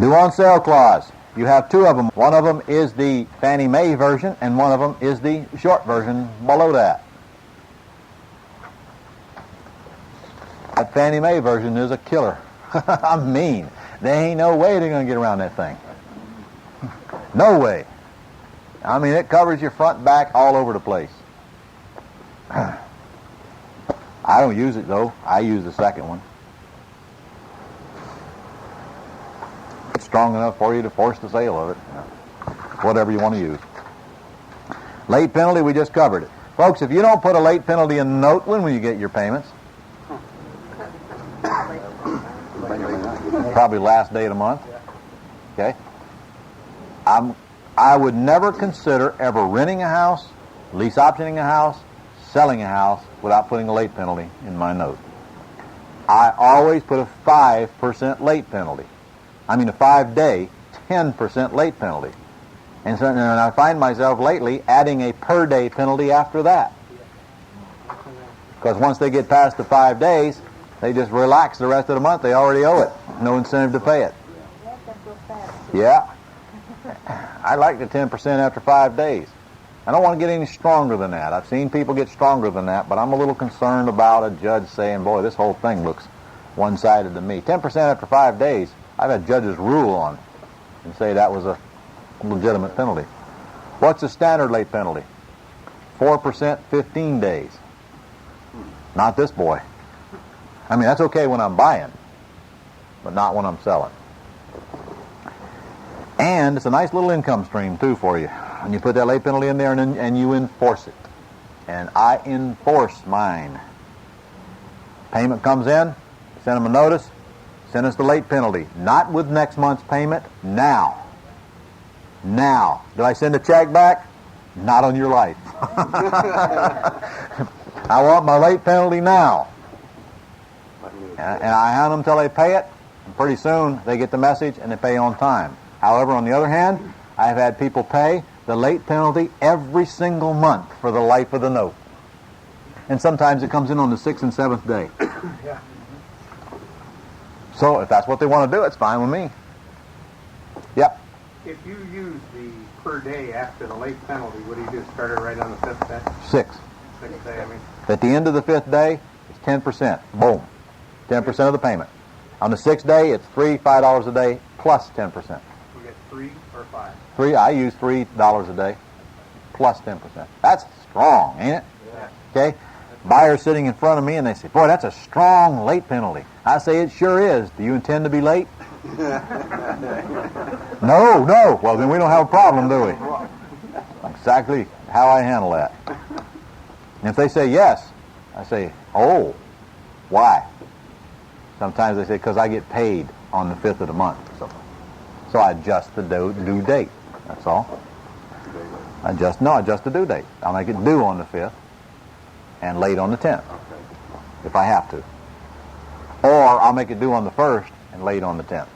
Due on sale clause. You have two of them. One of them is the Fannie Mae version, and one of them is the short version below that. That Fannie Mae version is a killer. I'm mean. There ain't no way they're going to get around that thing. No way. I mean, it covers your front, back, all over the place. I don't use it, though. I use the second one. It's strong enough for you to force the sale of it. Whatever you want to use. Late penalty, we just covered it. Folks, if you don't put a late penalty in the note, when will you get your payments? Probably last day of the month. Okay? I would never consider ever renting a house, lease optioning a house, selling a house without putting a late penalty in my note. I always put a 5% late penalty. I mean a 5-day, 10% late penalty. And so and I find myself lately adding a per-day penalty after that. Because once they get past the 5 days, they just relax the rest of the month. They already owe it. No incentive to pay it. Yeah. I like the 10% after 5 days. I don't want to get any stronger than that. I've seen people get stronger than that, but I'm a little concerned about a judge saying, boy, this whole thing looks one-sided to me. 10% after 5 days, I've had judges rule on and say that was a legitimate penalty. What's the standard late penalty? 4%, 15 days. Not this boy. I mean, that's okay when I'm buying, but not when I'm selling. And it's a nice little income stream, too, for you. And you put that late penalty in there and you enforce it. And I enforce mine. Payment comes in, send them a notice, send us the late penalty. Not with next month's payment, now. Now. Did I send a check back? Not on your life. I want my late penalty now. And I hound them until they pay it, and pretty soon they get the message and they pay on time. However, on the other hand, I've had people pay the late penalty every single month for the life of the note. And sometimes it comes in on the 6th and 7th day. Yeah. So if that's what they want to do, it's fine with me. Yep. If you use the per day after the late penalty, would you just start it right on the 5th day? 6. 6th day, I mean. At the end of the 5th day, it's 10%. Boom. 10% of the payment. On the 6th day, it's $5 a day plus 10%. You get 3 or 5? 3. I use $3 a day plus 10%. That's strong, ain't it? Yeah. Okay? Buyer's sitting in front of me and they say, boy, that's a strong late penalty. I say, it sure is. Do you intend to be late? No. Well, then we don't have a problem, do we? Exactly how I handle that. And if they say yes, I say, oh, why? Sometimes they say, because I get paid on the 5th of the month. So I adjust the due date. That's all. Adjust the due date. I'll make it due on the 5th and late on the 10th, if I have to. Or I'll make it due on the 1st and late on the 10th.